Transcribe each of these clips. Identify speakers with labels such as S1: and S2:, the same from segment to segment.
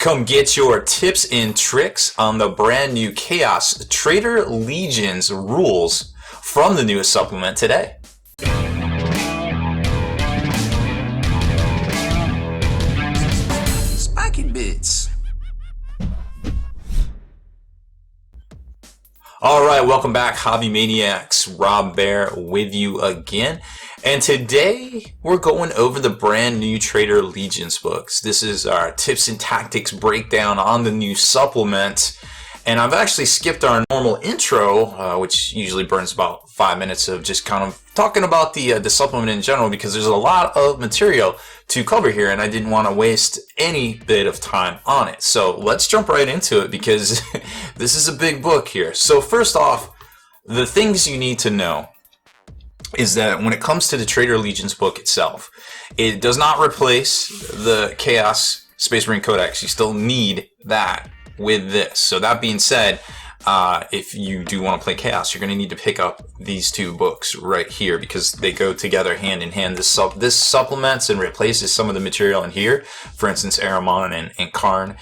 S1: Come get your tips and tricks on the brand new Chaos Traitor Legion's rules from the newest supplement today. Spiky bits. Alright, welcome back, Hobby Maniacs. Baer with you again. And today, we're going over the brand new Traitor Legions books. This is our tips and tactics breakdown on the new supplement. And I've actually skipped our normal intro, which usually burns about 5 minutes of just kind of talking about the supplement in general, because there's a lot of material to cover here, and I didn't want to waste any bit of time on it. So let's jump right into it, because this is a big book here. So first off, the things you need to know is that when it comes to the Traitor Legions book itself, it does not replace the Chaos Space Marine Codex. You still need that with this. So that being said, if you do want to play Chaos, you're going to need to pick up these two books right here, because they go together hand in hand. This supplements and replaces some of the material in here, for instance, Aramon and Karn,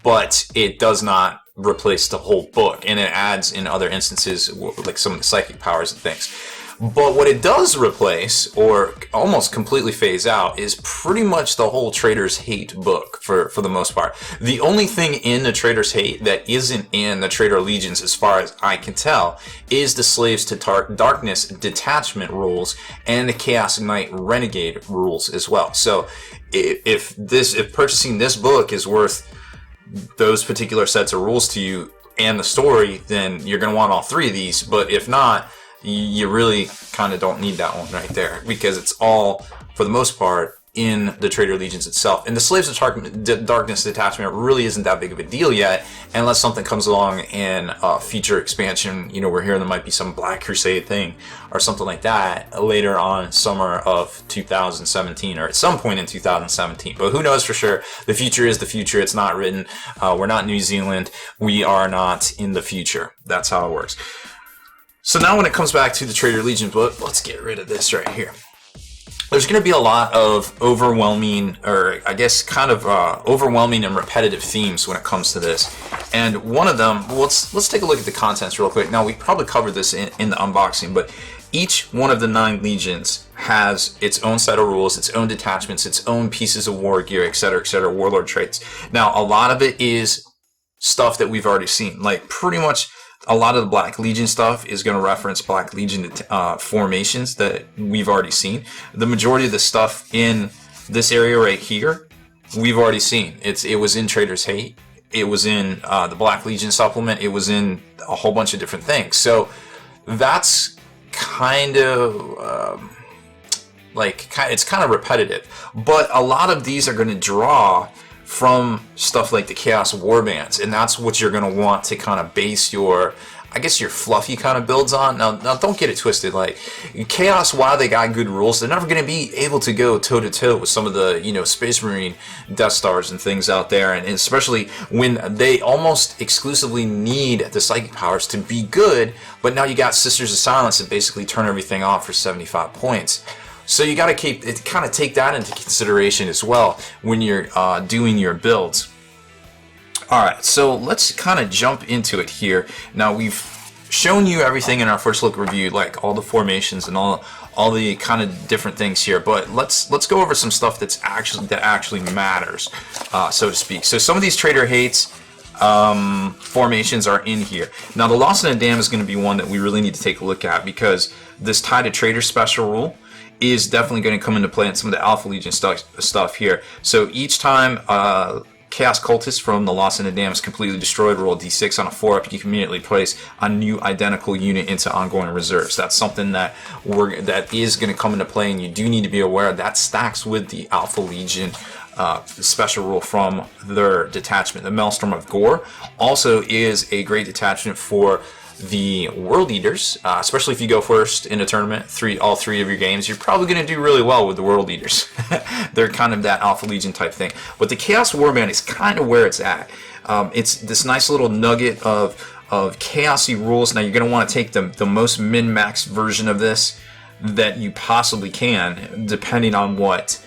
S1: but it does not replace the whole book, and it adds in other instances like some of the psychic powers and things. But what it does replace, or almost completely phase out, is pretty much the whole Traitor's Hate book for the most part. The only thing in the Traitor's Hate that isn't in the Traitor Legions, as far as I can tell, is the Slaves to Darkness detachment rules and the Chaos Knight Renegade rules as well. So if purchasing this book is worth those particular sets of rules to you and the story, then you're going to want all three of these. But if not, you really kind of don't need that one right there, because it's all, for the most part, in the Traitor Legions itself. And the Slaves of Darkness detachment really isn't that big of a deal yet, unless something comes along in a future expansion. You know, we're hearing there might be some Black Crusade thing or something like that later on, summer of 2017, or at some point in 2017. But who knows for sure? The future is the future. It's not written. We're not New Zealand. We are not in the future. That's how it works. So now when it comes back to the Traitor Legion book, let's get rid of this right here. There's going to be a lot of overwhelming, or I guess kind of overwhelming and repetitive themes when it comes to this. And one of them, let's take a look at the contents real quick. Now, we probably covered this in the unboxing, but each one of the 9 legions has its own set of rules, its own detachments, its own pieces of war gear, etc., warlord traits. Now, a lot of it is stuff that we've already seen. Like, pretty much a lot of the Black Legion stuff is going to reference Black Legion formations that we've already seen. The majority of the stuff in this area right here, we've already seen. It was in Traitor's Hate. It was in the Black Legion supplement. It was in a whole bunch of different things. So that's kind of it's kind of repetitive. But a lot of these are going to draw from stuff like the Chaos Warbands, and that's what you're going to want to kind of base your, I guess, your fluffy kind of builds on. Now don't get it twisted. Like, Chaos, while they got good rules, they're never going to be able to go toe-to-toe with some of the, Space Marine Death Stars and things out there, and especially when they almost exclusively need the psychic powers to be good, but now you got Sisters of Silence that basically turn everything off for 75 points. So you got to kind of take that into consideration as well when you're doing your builds. All right, so let's kind of jump into it here. Now, we've shown you everything in our first look review, like all the formations and all the kind of different things here. But let's go over some stuff that actually matters, so to speak. So some of these Traitor Hates formations are in here. Now, the Lost in a Dam is going to be one that we really need to take a look at, because this Tie to Traitor special rule is definitely going to come into play in some of the Alpha Legion stuff here. So each time Chaos Cultist from the Lost in the Dam is completely destroyed, roll a d6 on a 4-up, you can immediately place a new identical unit into ongoing reserves. That's something that is going to come into play, and you do need to be aware that stacks with the Alpha Legion special rule from their detachment. The Maelstrom of Gore also is a great detachment for the World Eaters, especially if you go first in a tournament, all three of your games, you're probably going to do really well with the World Eaters. They're kind of that Alpha Legion type thing. But the Chaos Warband is kind of where it's at. It's this nice little nugget of chaosy rules. Now, you're going to want to take the most min-max version of this that you possibly can, depending on what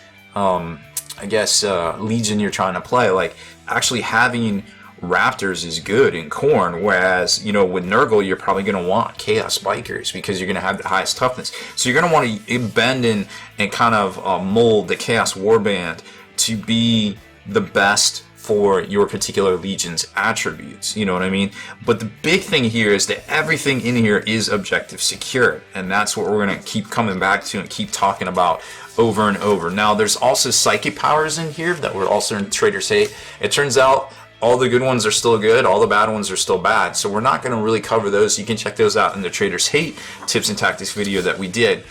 S1: I guess, Legion you're trying to play. Like, actually having Raptors is good in Khorne, whereas, you know, with Nurgle, you're probably going to want Chaos Bikers because you're going to have the highest toughness. So you're going to want to bend in and kind of mold the Chaos Warband to be the best for your particular Legion's attributes, you know what I mean? But the big thing here is that everything in here is objective secured, and that's what we're going to keep coming back to and keep talking about over and over. Now, there's also psychic powers in here that were also in Traitor's Hate. It turns out all the good ones are still good, all the bad ones are still bad, so we're not going to really cover those. You can check those out in the Traitor's Hate tips and tactics video that we did.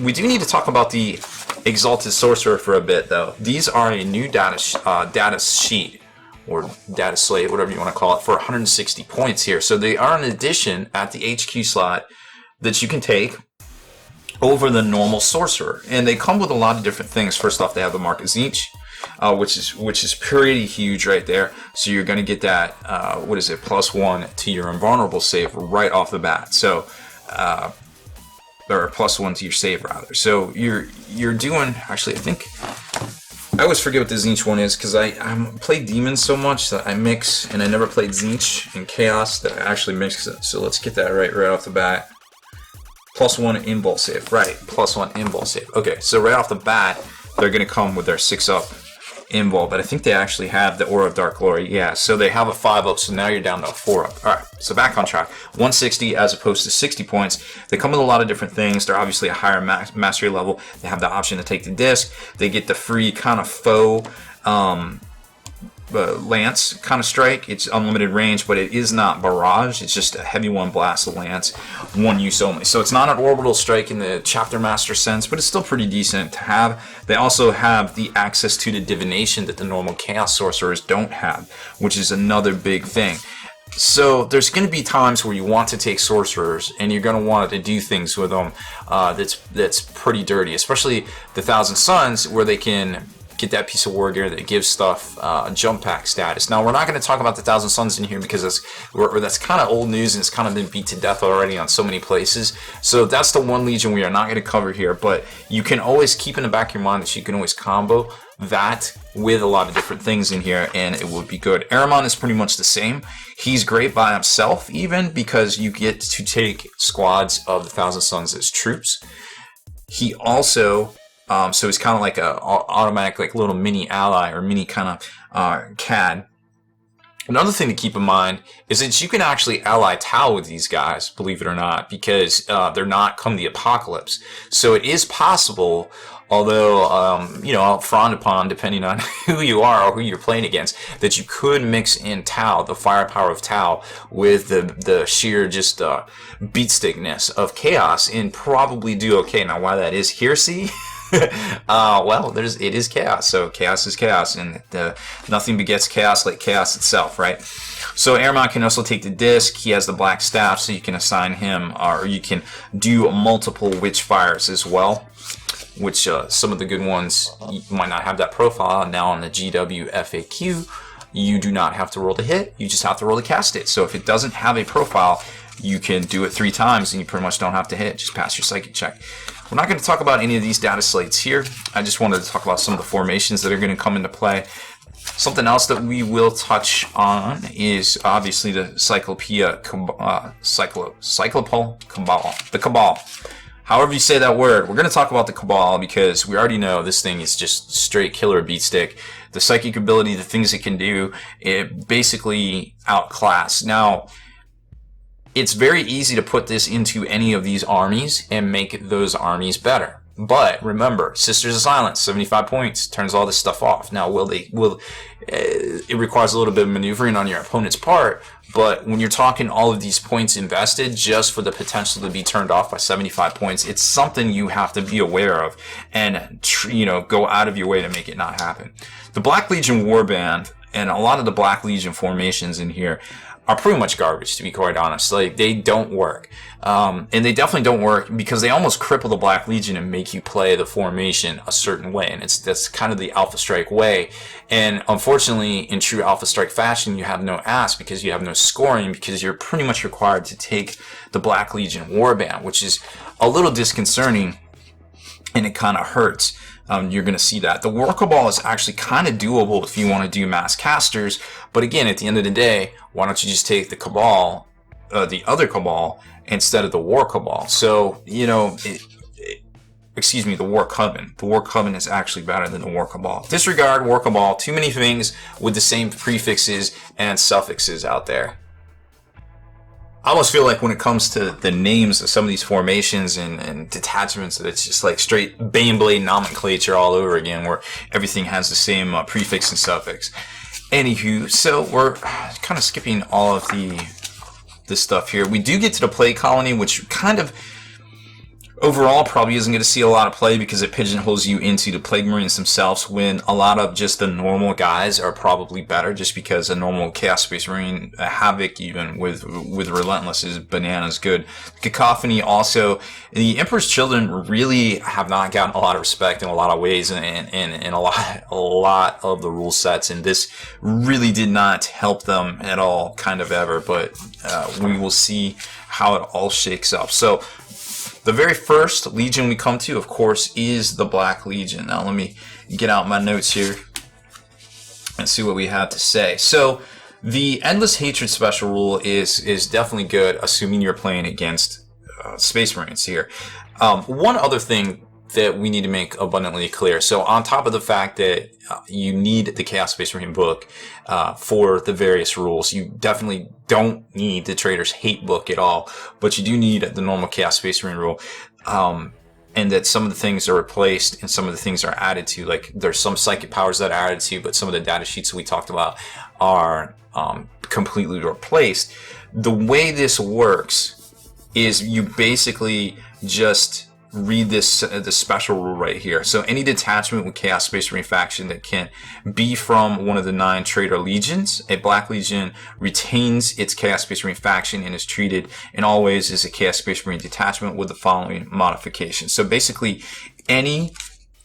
S1: We do need to talk about the Exalted Sorcerer for a bit, though. These are a new data sheet, or data slate, whatever you want to call it, for 160 points here. So they are an addition at the HQ slot that you can take over the normal Sorcerer. And they come with a lot of different things. First off, they have the Mark of Tzeentch, which is pretty huge right there. So you're going to get that, +1 to your invulnerable save right off the bat. So, or +1 to your save rather. So you're doing, actually, I always forget what the Tzeentch one is because I play Demons so much that I mix, and I never played Tzeentch and Chaos that I actually mix it. So let's get that right off the bat. +1 invul save, right? +1 invul save. Okay, so right off the bat, they're going to come with their 6-up invul, but I think they actually have the Aura of Dark Glory. Yeah, so they have a 5-up, so now you're down to a 4-up. All right, so back on track. 160 as opposed to 60 points. They come with a lot of different things. They're obviously a higher mastery level. They have the option to take the disc. They get the free kind of faux lance kind of strike. It's unlimited range, but it is not barrage. It's just a heavy one blast lance, one use only. So it's not an orbital strike in the chapter master sense, but it's still pretty decent to have. They also have the access to the divination that the normal chaos sorcerers don't have, which is another big thing. So there's going to be times where you want to take sorcerers and you're going to want to do things with them that's pretty dirty, especially the Thousand Suns, where they can get that piece of war gear that gives stuff jump pack status. Now, we're not going to talk about the Thousand Suns in here because that's kind of old news and it's kind of been beat to death already on so many places. So that's the one Legion we are not going to cover here, but you can always keep in the back of your mind that you can always combo that with a lot of different things in here and it would be good. Ahriman is pretty much the same. He's great by himself even because you get to take squads of the Thousand Suns as troops. He also so he's kind of like a automatic, like little mini ally or mini kind of CAD. Another thing to keep in mind is that you can actually ally Tau with these guys, believe it or not, because they're not come the apocalypse. So it is possible, although frowned upon depending on who you are or who you're playing against, that you could mix in Tau, the firepower of Tau, with the sheer just beatstickness of Chaos and probably do okay. Now, why that is heresy? Well, it is chaos, so chaos is chaos, and nothing begets chaos like chaos itself, right? So Ahriman can also take the disc. He has the black staff, so you can assign him, or you can do multiple witch fires as well, which some of the good ones might not have that profile. Now on the GW FAQ, you do not have to roll the hit, you just have to roll to cast it. So if it doesn't have a profile, you can do it 3 times and you pretty much don't have to hit, just pass your psychic check. We're not going to talk about any of these data slates here. I just wanted to talk about some of the formations that are going to come into play. Something else that we will touch on is obviously the Cyclopeia Cyclopole Cabal. The Cabal. However you say that word, we're going to talk about the Cabal because we already know this thing is just straight killer beatstick. The psychic ability, the things it can do, it basically outclass. Now, it's very easy to put this into any of these armies and make those armies better. But remember, Sisters of Silence, 75 points, turns all this stuff off. Now, it requires a little bit of maneuvering on your opponent's part, but when you're talking all of these points invested just for the potential to be turned off by 75 points, it's something you have to be aware of and go out of your way to make it not happen. The Black Legion Warband and a lot of the Black Legion formations in here are pretty much garbage, to be quite honest. Like, they don't work. And they definitely don't work because they almost cripple the Black Legion and make you play the formation a certain way. And that's kind of the Alpha Strike way. And unfortunately, in true Alpha Strike fashion, you have no ass because you have no scoring because you're pretty much required to take the Black Legion Warband, which is a little disconcerting and it kind of hurts. you're going to see that. The war cabal is actually kind of doable if you want to do mass casters, but again, at the end of the day, why don't you just take the cabal, the other cabal, instead of the war cabal? So, you know, excuse me, the war coven. The war coven is actually better than the war cabal. Disregard war cabal. Too many things with the same prefixes and suffixes out there. I almost feel like when it comes to the names of some of these formations and detachments, that it's just like straight Baneblade nomenclature all over again, where everything has the same prefix and suffix. Anywho, so we're kind of skipping all of the stuff here. We do get to the plague colony, which kind of overall probably isn't going to see a lot of play because it pigeonholes you into the Plague Marines themselves, when a lot of just the normal guys are probably better, just because a normal Chaos Space Marine, Havoc even with Relentless, is bananas good. Cacophony also, the Emperor's Children really have not gotten a lot of respect in a lot of ways and a lot of the rule sets, and this really did not help them at all, kind of ever, but we will see how it all shakes up. So the very first Legion we come to, of course, is the Black Legion. Now let me get out my notes here and see what we have to say. So the Endless Hatred special rule is definitely good, assuming you're playing against Space Marines here. One other thing that we need to make abundantly clear. So on top of the fact that you need the Chaos Space Marine book for the various rules, you definitely don't need the Traitor's Hate book at all, but you do need the normal Chaos Space Marine rule. And that some of the things are replaced and some of the things are added to. Like there's some psychic powers that are added to, but some of the data sheets that we talked about are completely replaced. The way this works is you basically just read this special rule right here. So any detachment with Chaos Space Marine faction that can be from one of the 9 Traitor Legions, a Black Legion retains its Chaos Space Marine faction and is treated in all ways as a Chaos Space Marine detachment with the following modifications. So basically any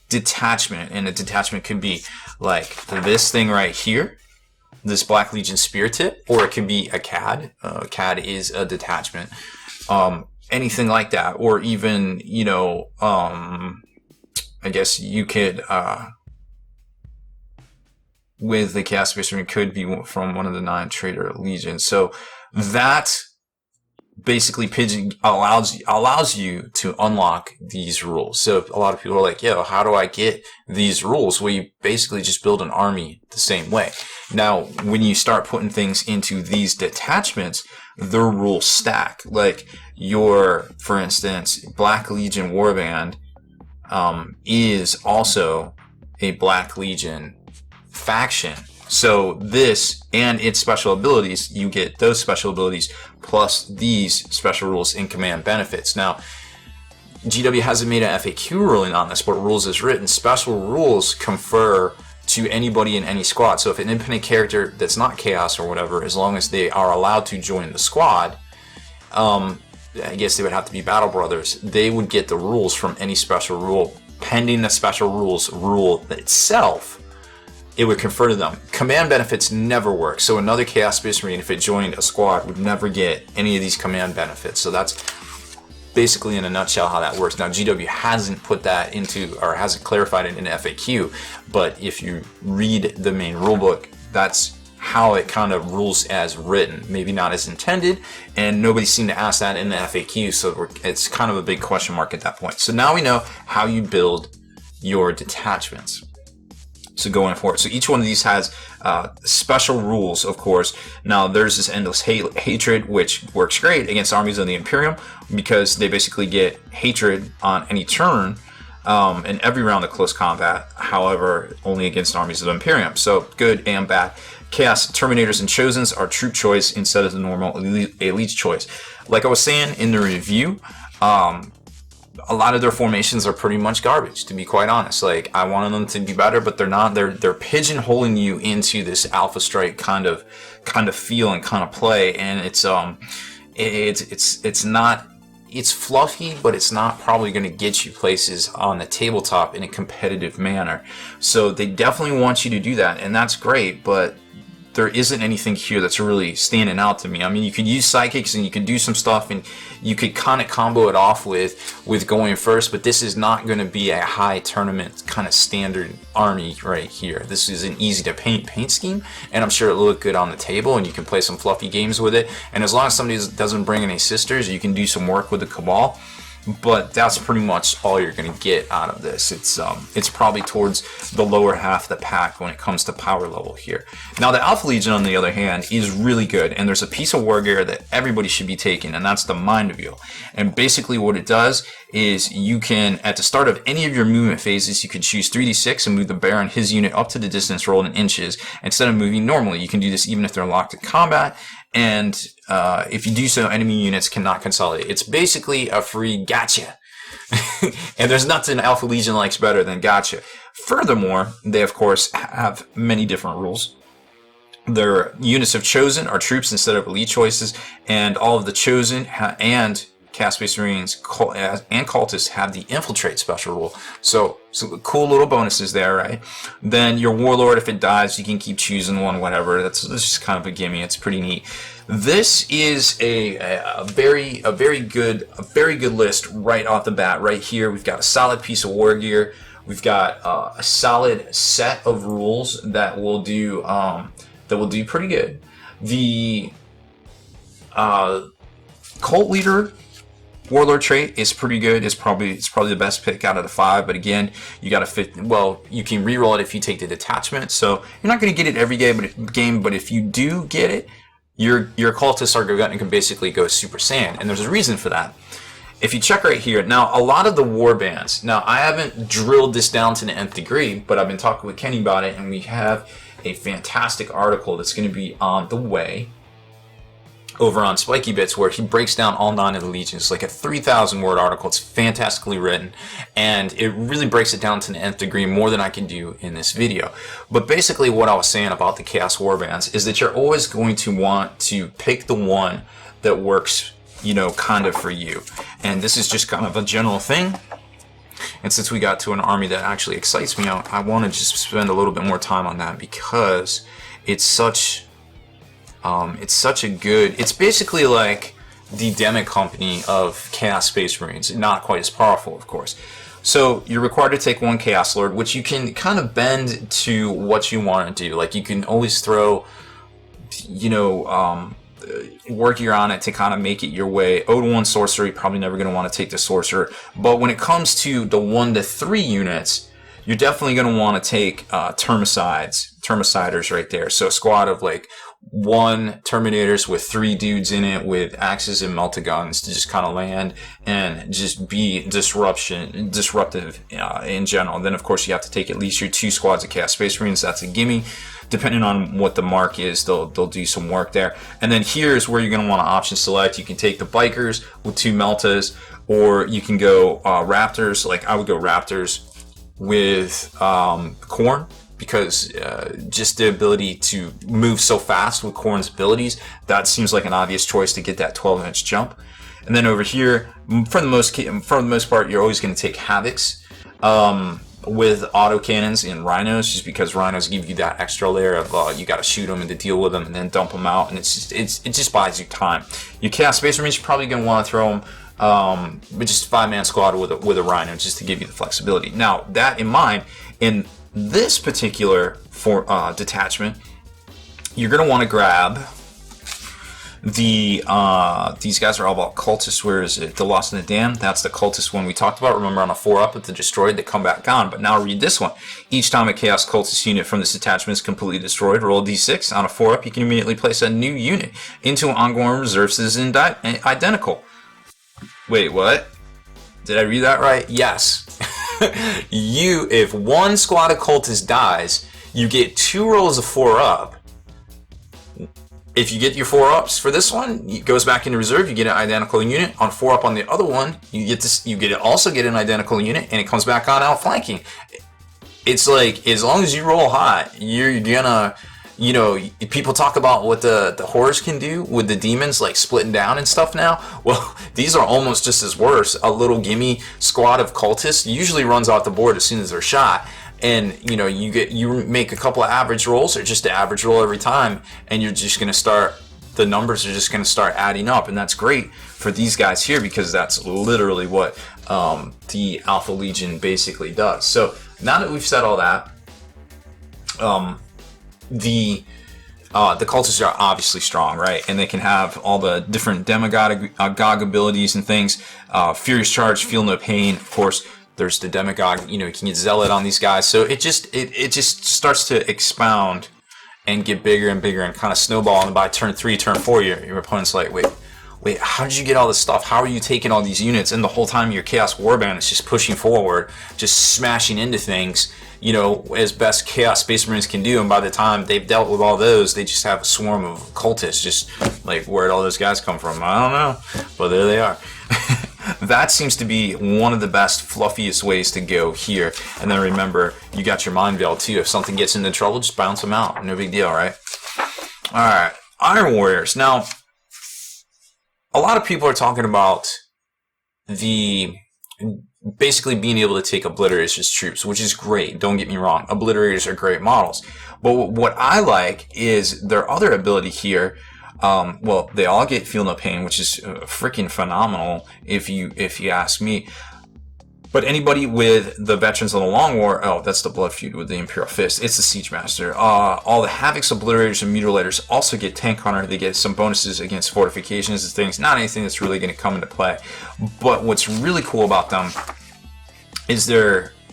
S1: detachment, and a detachment can be like this thing right here, this Black Legion Spear Tip, or it can be a CAD. CAD is a detachment. Anything like that, or even, you know, I guess you could, with the Chaos Space Marine, could be from one of the 9 Traitor Legions. So that basically allows you to unlock these rules. So a lot of people are like, yo, how do I get these rules? Well, you basically just build an army the same way. Now, when you start putting things into these detachments, their rules stack. Like your, for instance, Black Legion Warband is also a Black Legion faction. So this and its special abilities, you get those special abilities plus these special rules in command benefits. Now, GW hasn't made an FAQ ruling on this, but rules is written. Special rules confer to anybody in any squad. So if an independent character that's not Chaos or whatever, as long as they are allowed to join the squad, I guess they would have to be Battle Brothers, they would get the rules from any special rule. Pending the special rules rule itself, it would confer to them. Command benefits never work. So another Chaos Space Marine, if it joined a squad, would never get any of these command benefits. So that's basically in a nutshell how that works. Now GW hasn't put that into, or hasn't clarified it in FAQ, but if you read the main rulebook, that's how it kind of rules as written, maybe not as intended, and nobody seemed to ask that in the FAQ, so it's kind of a big question mark at that point. So now we know how you build your detachments. So going forward, so each one of these has special rules, of course. Now there's this Endless Hatred, which works great against armies of the Imperium because they basically get hatred on any turn in every round of close combat. However, only against armies of the Imperium. So good and bad. Chaos Terminators and Chosens are troop choice instead of the normal elite choice. Like I was saying in the review, a lot of their formations are pretty much garbage, to be quite honest. Like, I wanted them to be better, but they're not. They're pigeonholing you into this Alpha Strike kind of feel and kind of play, and it's not. It's fluffy, but it's not probably going to get you places on the tabletop in a competitive manner. So they definitely want you to do that, and that's great. But there isn't anything here that's really standing out to me. I mean, you could use psychics and you could do some stuff and you could kind of combo it off with going first, but this is not going to be a high tournament kind of standard army right here. This is an easy to paint scheme, and I'm sure it'll look good on the table and you can play some fluffy games with it. And as long as somebody doesn't bring any sisters, you can do some work with the Cabal. But that's pretty much all you're going to get out of this. It's probably towards the lower half of the pack when it comes to power level here. Now the Alpha Legion, on the other hand, is really good, and there's a piece of war gear that everybody should be taking, and that's the Mind Wheel. And basically what it does is you can, at the start of any of your movement phases, you can choose 3d6 and move the Baer and his unit up to the distance rolled in inches instead of moving normally. You can do this even if they're locked in combat. And if you do so, enemy units cannot consolidate. It's basically a free gotcha. And there's nothing Alpha Legion likes better than gotcha. Furthermore, they of course have many different rules. Their units of chosen are troops instead of elite choices, and all of the chosen and Chaos Space Marines and cultists have the infiltrate special rule. So cool little bonuses there, right? Then your warlord, if it dies, you can keep choosing one, whatever. That's just kind of a gimme. It's pretty neat. This is a very good list right off the bat. Right here, we've got a solid piece of war gear. We've got a solid set of rules that will do pretty good. The cult leader warlord trait is pretty good. It's probably the best pick out of the 5, but again, you got to fit. Well, you can re-roll it if you take the detachment, so you're not going to get it every game. But if you do get it, your cultists are going to basically go Super Saiyan, and there's a reason for that. If you check right here, now a lot of the war bands. Now I haven't drilled this down to the nth degree, but I've been talking with Kenny about it, and we have a fantastic article that's going to be on the way over on Spiky Bits, where he breaks down all 9 of the legions. It's like a 3,000 word article. It's fantastically written, and it really breaks it down to the nth degree, more than I can do in this video. But basically what I was saying about the Chaos Warbands is that you're always going to want to pick the one that works, kind of for you. And this is just kind of a general thing. And since we got to an army that actually excites me, I want to just spend a little bit more time on that, because it's such a good, it's basically like the Demo Company of Chaos Space Marines, not quite as powerful, of course. So you're required to take 1 Chaos Lord, which you can kind of bend to what you want to do. Like, you can always throw, war gear on it to kind of make it your way. Ode 1 Sorcerer, you're probably never going to want to take the Sorcerer. But when it comes to the 1 to 3 units, you're definitely going to want to take Termiciders right there. So a squad of like 1 Terminators with 3 dudes in it with axes and melta-guns to just kind of land and just be disruptive in general. And then of course you have to take at least your 2 squads of Chaos Space Marines. That's a gimme. Depending on what the mark is, they'll do some work there. And then here's where you're going to want to option select. You can take the Bikers with 2 Meltas, or you can go Raptors. Like, I would go Raptors with Khorne, because just the ability to move so fast with Khorne's abilities, that seems like an obvious choice to get that 12-inch jump. And then over here, for the most part, you're always going to take Havocs with autocannons and Rhinos, just because Rhinos give you that extra layer of you got to shoot them and to deal with them and then dump them out, and it just buys you time. Your Chaos Space Marines, you're probably going to want to throw them with just a 5-man squad with a Rhino, just to give you the flexibility. Now, that in mind, in this particular detachment, you're going to want to grab these guys are all about cultists. Where is it? The Lost in the Dam. That's the cultist one we talked about. Remember, on a 4-up, if they're destroyed, they come back on. But now read this one. Each time a Chaos Cultist unit from this detachment is completely destroyed, roll a d6. On a 4-up, you can immediately place a new unit into an ongoing reserve that is identical. Wait, what? Did I read that right? Yes. If 1 squad of cultists dies, you get 2 rolls of 4-up. If you get your 4-ups for this one, it goes back into reserve. You get an identical unit. On 4-up on the other one, you also get an identical unit, and it comes back on outflanking. It's like, as long as you roll hot, you're gonna, people talk about what the horrors can do with the demons, like splitting down and stuff now. Well, these are almost just as worse. A little gimme squad of cultists usually runs off the board as soon as they're shot. and you make a couple of average rolls or just an average roll every time, and you're just going to start, the numbers are just going to start adding up. And that's great for these guys here, because that's literally what the Alpha Legion basically does. So now that we've said all that, the cultists are obviously strong, right? And they can have all the different demagogue abilities and things. Furious Charge, Feel No Pain, of course. There's the demagogue, you can get Zealot on these guys. So it just starts to expound and get bigger and bigger and kind of snowball. And by turn 3, turn 4, your opponent's like, wait, how did you get all this stuff? How are you taking all these units? And the whole time your Chaos Warband is just pushing forward, just smashing into things, as best Chaos Space Marines can do. And by the time they've dealt with all those, they just have a swarm of cultists. Just like, where'd all those guys come from? I don't know, but there they are. That seems to be one of the best, fluffiest ways to go here. And then remember, you got your Mind Veil too. If something gets into trouble, just bounce them out. No big deal, right? All right, Iron Warriors. Now, a lot of people are talking about basically being able to take Obliterators as troops, which is great. Don't get me wrong. Obliterators are great models. But what I like is their other ability here. Well, they all get Feel No Pain, which is freaking phenomenal if you ask me. But anybody with the Veterans of the Long War, that's the Blood Feud with the Imperial Fist. It's the Siege Master. All the Havocs, Obliterators, and Mutilators also get Tank Hunter. They get some bonuses against fortifications and things. Not anything that's really going to come into play. But what's really cool about them is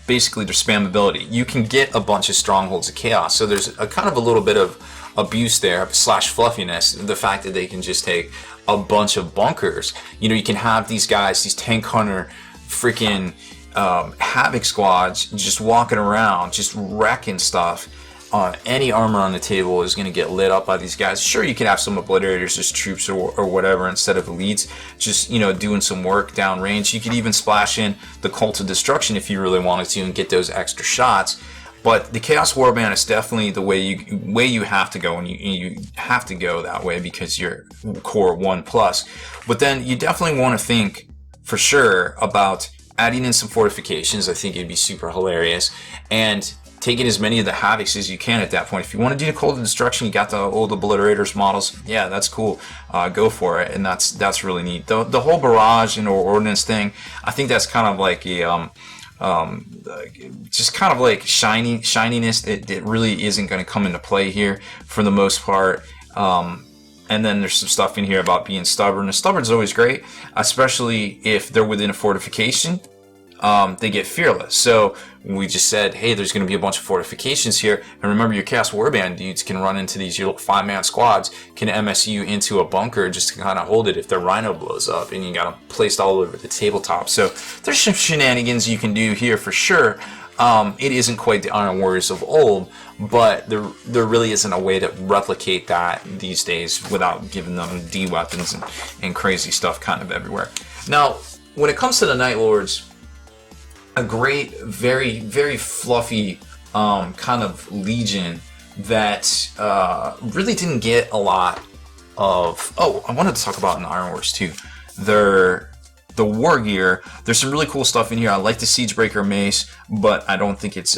S1: basically their spammability. You can get a bunch of Strongholds of Chaos. So there's a kind of a little bit of abuse there / fluffiness. The fact that they can just take a bunch of bunkers. You can have these guys, these Tank Hunter freaking Havoc squads just walking around, just wrecking stuff. Any armor on the table is going to get lit up by these guys. Sure, you can have some Obliterators as troops or whatever instead of elites, just doing some work downrange. You could even splash in the Cult of Destruction if you really wanted to and get those extra shots. But the Chaos Warband is definitely the way you have to go, and you have to go that way because you're core 1+. But then you definitely want to think for sure about adding in some fortifications. I think it'd be super hilarious, and taking as many of the Havocs as you can at that point. If you want to do the Cult of Destruction, you got the old Obliterators models. Yeah, that's cool. Go for it, and that's really neat. The whole Barrage and Ordnance thing, I think that's kind of like a just kind of like shininess. It really isn't going to come into play here for the most part. And then there's some stuff in here about being stubborn. And stubborn's always great, especially if they're within a fortification. They get fearless. So we just said, hey, there's going to be a bunch of fortifications here. And remember, your Chaos Warband dudes can run into these, your little 5-man squads can MSU into a bunker just to kind of hold it if their Rhino blows up and you got them placed all over the tabletop. So there's some shenanigans you can do here for sure. It isn't quite the Iron Warriors of old, but there really isn't a way to replicate that these days without giving them D weapons and crazy stuff kind of everywhere. Now, when it comes to the Night Lords, a great, very, very fluffy kind of legion that really didn't get a lot of... Oh, I wanted to talk about in the Iron Wars too. The war gear, there's some really cool stuff in here. I like the Siegebreaker mace, but I don't think it's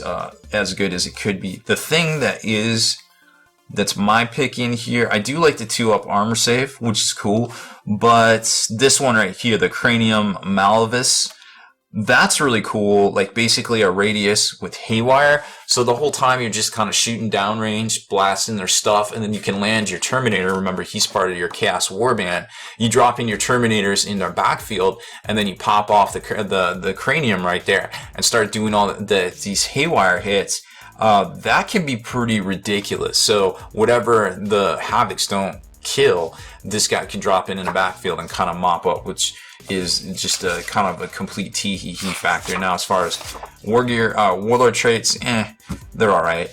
S1: as good as it could be. The thing that's my pick in here, I do like the 2-up armor save, which is cool, but this one right here, the Cranium Malleus, that's really cool. Like basically a radius with haywire. So the whole time you're just kind of shooting downrange, blasting their stuff, and then you can land your Terminator. Remember, he's part of your Chaos Warband. You drop in your Terminators in their backfield, and then you pop off the cranium right there and start doing all these haywire hits. That can be pretty ridiculous. So whatever the Havocs don't kill, this guy can drop in the backfield and kind of mop up, which is just a kind of a complete tee-hee-hee factor. Now, as far as war gear, warlord traits, they're all right.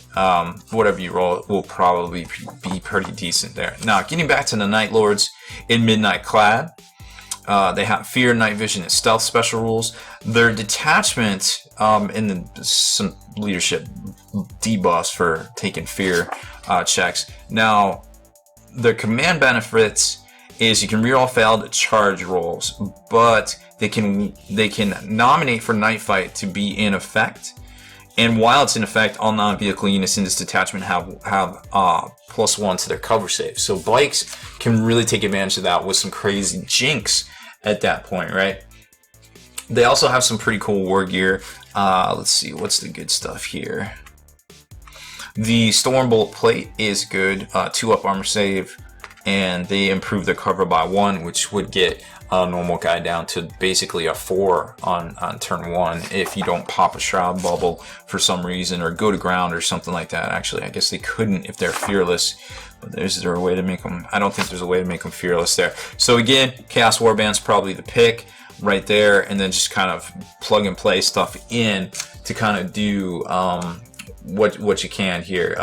S1: Whatever you roll will probably be pretty decent there. Now, getting back to the Night Lords in Midnight Clad, they have Fear, Night Vision, and Stealth special rules. Their detachment and some leadership debuffs for taking Fear checks. Now, their command benefits is you can reroll failed charge rolls, but they can nominate for Night Fight to be in effect And while it's in effect, all non-vehicle units in this detachment have +1 to their cover save. So bikes can really take advantage of that with some crazy jinx at that point, right? They also have some pretty cool war gear. Let's see, what's the good stuff here? The Stormbolt plate is good, 2-up armor save, and they improve their cover by 1, which would get a normal guy down to basically a 4 on turn 1 if you don't pop a shroud bubble for some reason or go to ground or something like that. Actually, I guess they couldn't if they're fearless, but is there a way to make them? I don't think there's a way to make them fearless there. So again, Chaos Warband's probably the pick right there, and then just kind of plug and play stuff in to kind of do what you can here.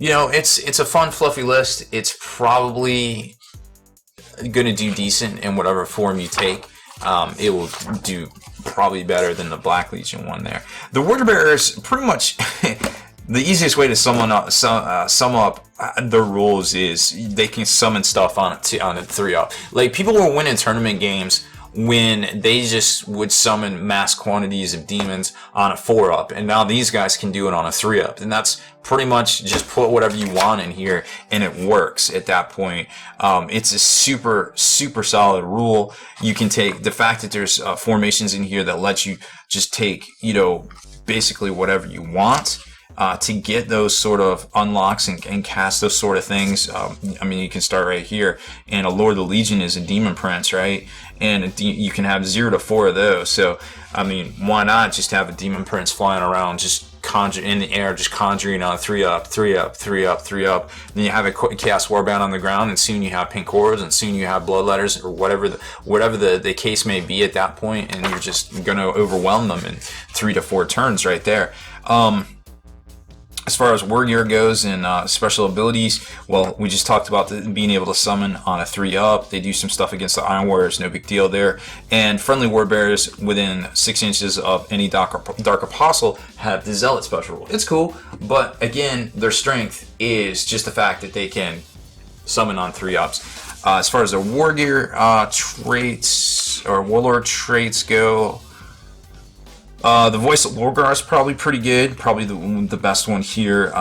S1: You know, it's a fun, fluffy list. It's probably gonna do decent in whatever form you take. It will do probably better than the Black Legion one there. The Word Bearers, pretty much the easiest way to sum up their rules is they can summon stuff on a 3-up. Like, people were winning tournament games when they just would summon mass quantities of demons on a 4-up, and now these guys can do it on a 3-up, and that's pretty much just put whatever you want in here and it works at that point. It's a super solid rule. You can take the fact that there's formations in here that let you just take, you know, basically whatever you want to get those sort of unlocks and cast those sort of things. I mean, you can start right here, and a Lord of the Legion is a Demon Prince, right? And you can have 0 to 4 of those. So, I mean, why not just have a Demon Prince flying around, just conjure in the air, just conjuring on a 3-up, 3-up, 3-up, 3-up. Then you have a Chaos Warband on the ground, and soon you have Pink Horrors, and soon you have Bloodletters, or whatever the case may be at that point, and you're just going to overwhelm them in 3 to 4 turns right there. As far as war gear goes and special abilities, well, we just talked about being able to summon on a 3-up. They do some stuff against the Iron Warriors, no big deal there. And friendly war bearers within 6 inches of any Dark Apostle have the Zealot special rule. It's cool, but again, their strength is just the fact that they can summon on 3-ups. As far as their war gear traits or warlord traits go, the Voice of Lorgar is probably pretty good, probably the best one here.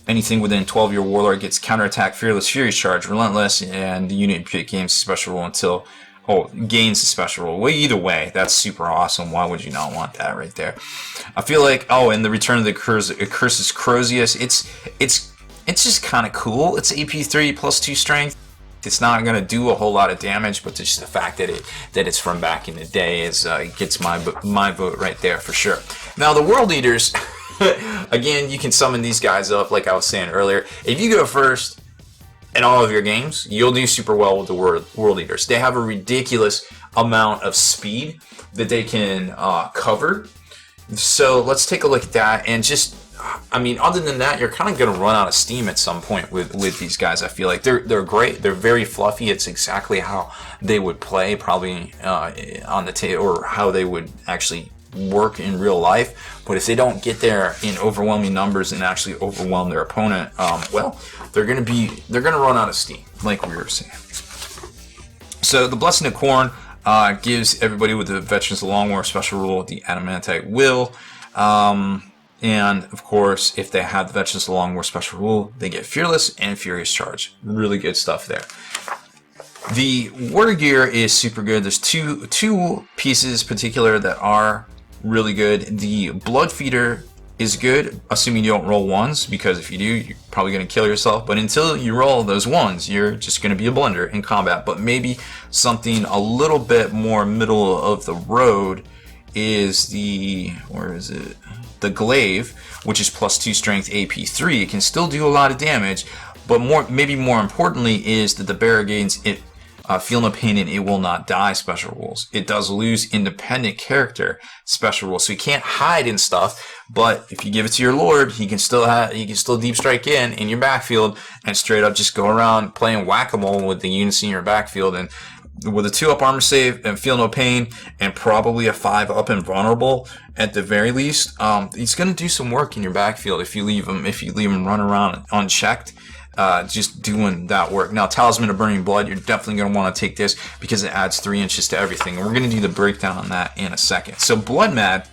S1: Anything within 12 your warlord gets counterattack, fearless, furious charge, relentless, and the unit gains a special rule until gains a special rule. Well, either way, that's super awesome. Why would you not want that right there? I feel like and the Return of the Curses Crozius, it's just kind of cool. It's AP3 plus 2 strength. It's not going to do a whole lot of damage, but just the fact that it's from back in the day gets my vote right there for sure. Now the World Eaters, again, you can summon these guys up like I was saying earlier. If you go first in all of your games, you'll do super well with the World Eaters. They have a ridiculous amount of speed that they can cover. So let's take a look at that, and just, I mean, other than that, you're kind of going to run out of steam at some point with these guys. I feel like they're great. They're very fluffy. It's exactly how they would play probably on the table, or how they would actually work in real life. But if they don't get there in overwhelming numbers and actually overwhelm their opponent, well, they're going to run out of steam, like we were saying. So the Blessing of Corn gives everybody with the Veterans of the Long War special rule the Adamantite Will. And, of course, if they have the Veterans of the Long War special rule, they get Fearless and Furious Charge. Really good stuff there. The War Gear is super good. There's two pieces particular that are really good. The Blood Feeder is good, assuming you don't roll 1s, because if you do, you're probably going to kill yourself. But until you roll those 1s, you're just going to be a blender in combat. But maybe something a little bit more middle of the road is the, the Glaive, which is plus 2 strength AP3. It can still do a lot of damage, but maybe more importantly is that the Baer gains Feel No Pain and It Will Not Die special rules. It does lose independent character special rules, so you can't hide in stuff. But if you give it to your Lord, he can still deep strike in your backfield and straight up just go around playing whack-a-mole with the units in your backfield. And with a 2-up armor save and Feel No Pain and probably a 5-up invulnerable at the very least, he's going to do some work in your backfield if you leave him run around unchecked. Just doing that work. Now, Talisman of Burning Blood, you're definitely going to want to take this because it adds 3 inches to everything. And we're going to do the breakdown on that in a second. So, Blood Mad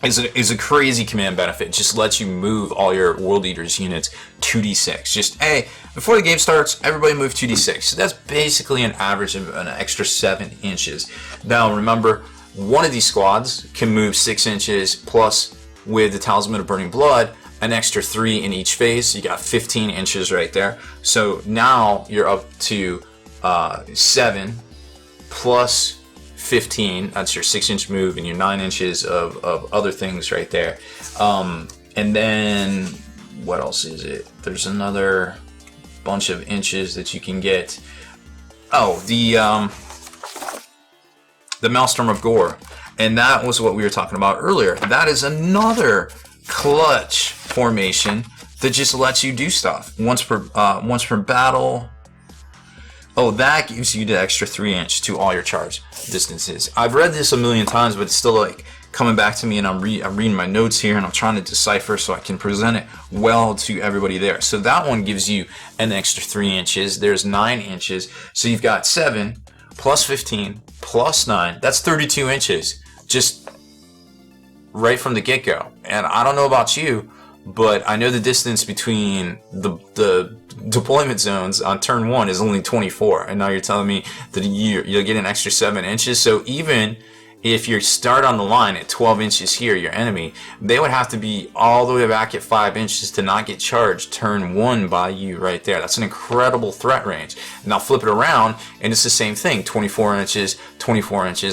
S1: is a crazy command benefit. It just lets you move all your World Eaters units 2d6. Just, hey, before the game starts, everybody move 2d6. So that's basically an average of an extra 7 inches. Now remember, one of these squads can move 6 inches, plus with the Talisman of Burning Blood, an extra 3 in each phase. So you got 15 inches right there. So now you're up to 7 plus 15, that's your 6-inch move, and your 9 inches of other things right there. And then what else is it? There's another bunch of inches that you can get. Oh, the Maelstrom of Gore, and that was what we were talking about earlier. That is another clutch formation that just lets you do stuff once per battle. Oh, that gives you the extra 3-inch to all your charge distances. I've read this a million times, but it's still like coming back to me, and I'm reading my notes here, and I'm trying to decipher so I can present it well to everybody there. So that one gives you an extra 3 inches. There's 9 inches. So you've got 7 plus 15 plus 9. That's 32 inches just right from the get-go. And I don't know about you, but I know the distance between the deployment zones on turn 1 is only 24, and now you're telling me that you'll get an extra 7 inches. So even if you start on the line at 12 inches here, your enemy, they would have to be all the way back at 5 inches to not get charged turn 1 by you right there. That's an incredible threat range. Now flip it around, and it's the same thing. 24 inches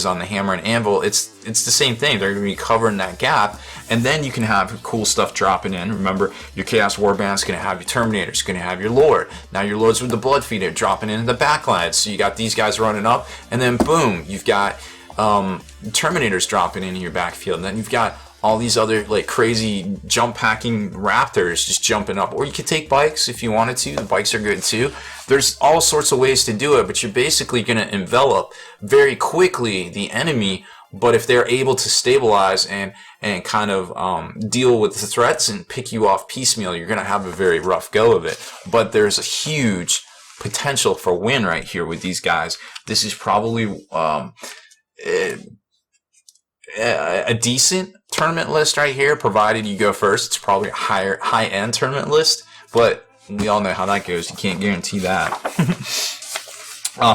S1: on the hammer and anvil. It's the same thing. They're going to be covering that gap, and then you can have cool stuff dropping in. Remember, your Chaos Warband's going to have your Terminators, going to have your Lord. Now your Lords with the Blood Feeder dropping into the backlines. So you got these guys running up, and then boom, you've got Terminators dropping into your backfield, and then you've got all these other like crazy jump packing Raptors just jumping up. Or you could take bikes if you wanted to. The bikes are good too. There's all sorts of ways to do it, but you're basically going to envelop very quickly the enemy. But if they're able to stabilize and kind of deal with the threats and pick you off piecemeal, you're going to have a very rough go of it. But there's a huge potential for win right here with these guys. This is probably a decent tournament list right here, provided you go first. It's probably a high-end tournament list, but we all know how that goes. You can't guarantee that.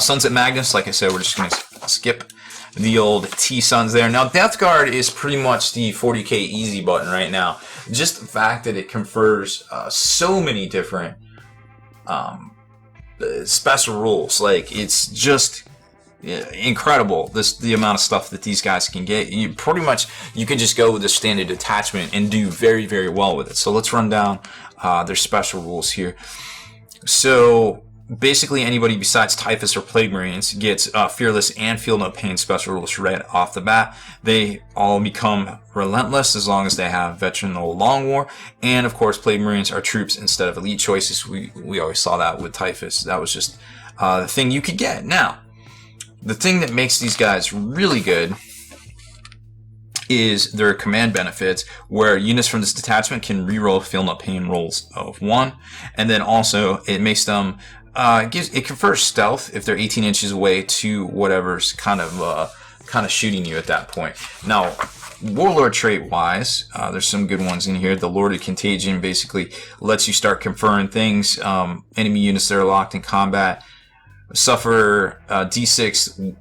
S1: Sunset Magnus, like I said, we're just going to skip the old T-Suns there. Now, Death Guard is pretty much the 40k easy button right now. Just the fact that it confers so many different special rules. Like, it's just incredible, the amount of stuff that these guys can get. You can just go with the standard attachment and do very, very well with it. So let's run down their special rules here. So basically anybody besides Typhus or Plague Marines gets Fearless and Feel No Pain special rules right off the bat. They all become Relentless as long as they have Veteran or Long War. And of course, Plague Marines are troops instead of elite choices. We always saw that with Typhus. That was just the thing you could get. Now, the thing that makes these guys really good is their command benefits, where units from this detachment can reroll Feel No Pain rolls of 1, and then also it makes them it confers stealth if they're 18 inches away to whatever's kind of shooting you at that point. Now, Warlord trait wise, there's some good ones in here. The Lord of Contagion basically lets you start conferring things. Enemy units that are locked in combat suffer D6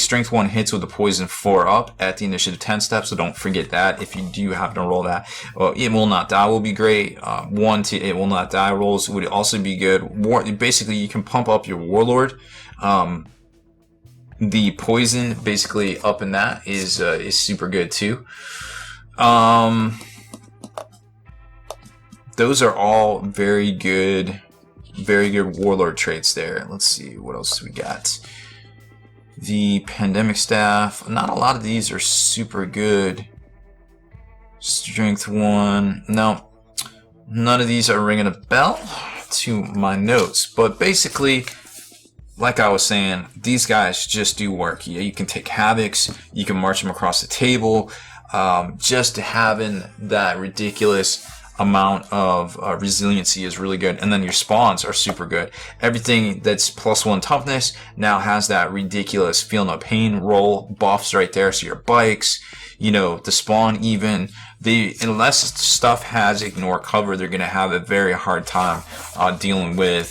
S1: strength 1 hits with a poison 4 up at the initiative 10 step, so don't forget that if you do happen to roll that. It will not die will be great. 1 to it will not die rolls would also be good. Basically, you can pump up your Warlord. The poison basically up in that is super good too. Those are all very good Warlord traits there. Let's see what else we got. The Pandemic Staff, not a lot of these are super good. Strength 1, no, none of these are ringing a bell to my notes, but basically, like I was saying, these guys just do work. You can take Havocs, you can march them across the table. Just having that ridiculous amount of resiliency is really good, and then your spawns are super good. Everything that's +1 toughness now has that ridiculous feel no pain roll buffs right there. So your bikes, you know, the spawn even, unless stuff has ignore cover, they're going to have a very hard time dealing with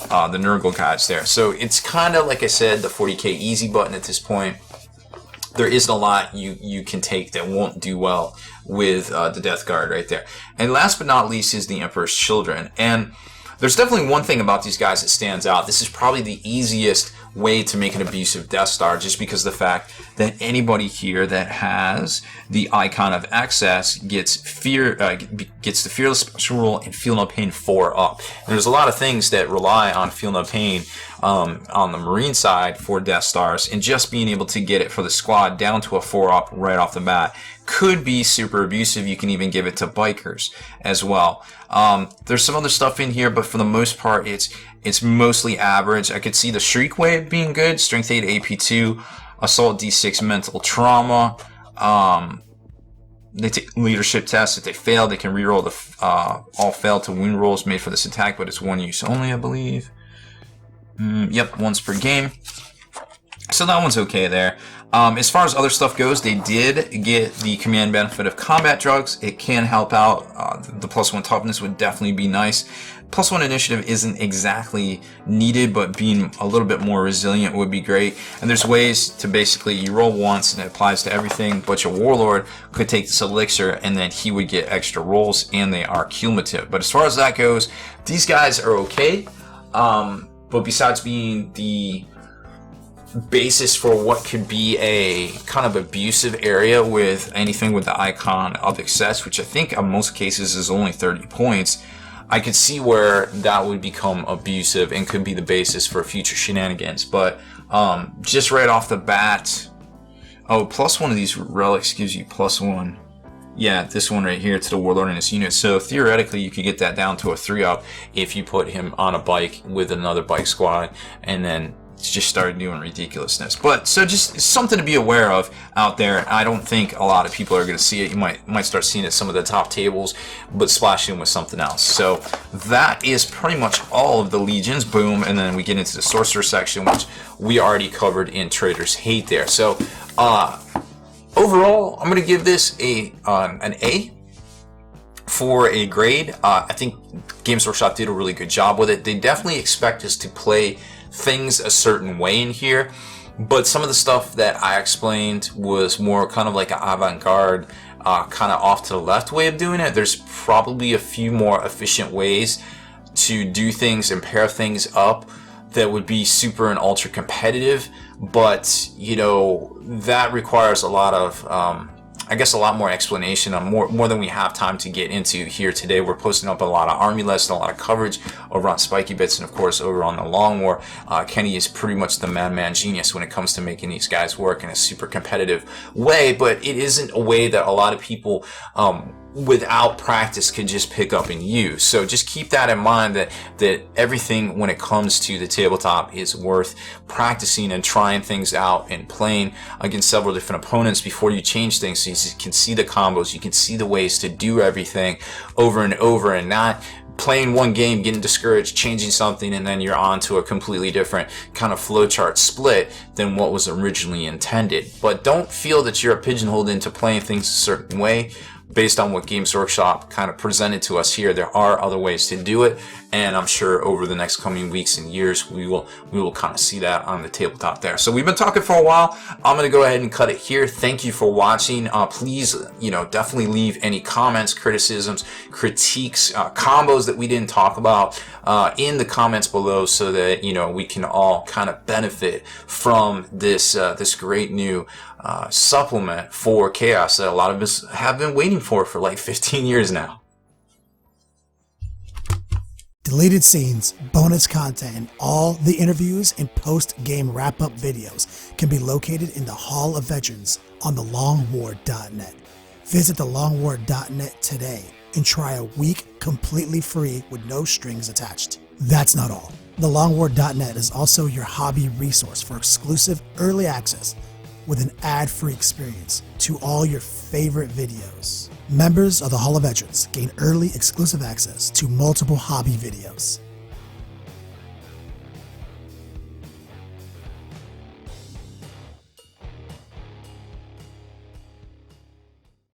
S1: the Nurgle guys there. So it's kind of, like I said, the 40k easy button at this point. There isn't a lot you can take that won't do well with the Death Guard right there. And last but not least is the Emperor's Children. And there's definitely one thing about these guys that stands out. This is probably the easiest way to make an abusive Death Star, just because of the fact that anybody here that has the icon of excess gets the Fearless Special Rule and Feel No Pain 4 up. And there's a lot of things that rely on Feel No Pain on the Marine side for Death Stars, and just being able to get it for the squad down to a 4 up right off the bat could be super abusive. You can even give it to bikers as well. There's some other stuff in here, but for the most part, it's mostly average. I could see the Shriek Wave being good, Strength 8 AP2, Assault D6 Mental Trauma. They take leadership tests. If they fail, they can reroll the all fail to wound rolls made for this attack, but it's one use only, I believe. Yep, once per game. So that one's okay there. As far as other stuff goes, they did get the command benefit of combat drugs. It can help out. The +1 toughness would definitely be nice. +1 initiative isn't exactly needed, but being a little bit more resilient would be great. And there's ways to basically, you roll once and it applies to everything, but your Warlord could take this elixir and then he would get extra rolls, and they are cumulative. But as far as that goes, these guys are okay. But besides being the basis for what could be a kind of abusive area with anything with the icon of excess, which I think in most cases is only 30 points, I could see where that would become abusive and could be the basis for future shenanigans. But just right off the bat, +1 of these relics gives you +1. Yeah, this one right here to the Warlord and his unit. So theoretically, you could get that down to a 3 up if you put him on a bike with another bike squad and then just started doing ridiculousness. But so just something to be aware of out there. I don't think a lot of people are going to see it. You might start seeing it some of the top tables, but splash in with something else. So that is pretty much all of the legions. Boom, and then we get into the sorcerer section, which we already covered in Traitor's Hate there. So overall, I'm going to give this an A for a grade. I think Games Workshop did a really good job with it. They definitely expect us to play things a certain way in here, but some of the stuff that I explained was more kind of like an avant-garde, kind of off to the left way of doing it. There's probably a few more efficient ways to do things and pair things up that would be super and ultra competitive, but you know, that requires a lot of I guess a lot more explanation on more than we have time to get into here today. We're posting up a lot of army lists and a lot of coverage over on Spiky Bits, and of course over on the Long War. Kenny is pretty much the madman genius when it comes to making these guys work in a super competitive way, but it isn't a way that a lot of people without practice could just pick up and use. So just keep that in mind, that everything when it comes to the tabletop is worth practicing and trying things out and playing against several different opponents before you change things, so you can see the combos, you can see the ways to do everything over and over, and not playing one game, getting discouraged, changing something, and then you're on to a completely different kind of flowchart split than what was originally intended. But don't feel that you're pigeonholed into playing things a certain way based on what Games Workshop kind of presented to us here. There are other ways to do it, and I'm sure over the next coming weeks and years we will kind of see that on the tabletop there. So we've been talking for a while. I'm going to go ahead and cut it here. Thank you for watching. Please, definitely leave any comments, criticisms, critiques, combos that we didn't talk about in the comments below, so that we can all kind of benefit from this great new supplement for Chaos that a lot of us have been waiting for like 15 years now.
S2: Deleted scenes, bonus content, and all the interviews and post-game wrap-up videos can be located in the Hall of Veterans on thelongwar.net. Visit thelongwar.net today and try a week completely free with no strings attached. That's not all. Thelongwar.net is also your hobby resource for exclusive early access, with an ad-free experience to all your favorite videos. Members of the Hall of Veterans gain early exclusive access to multiple hobby videos,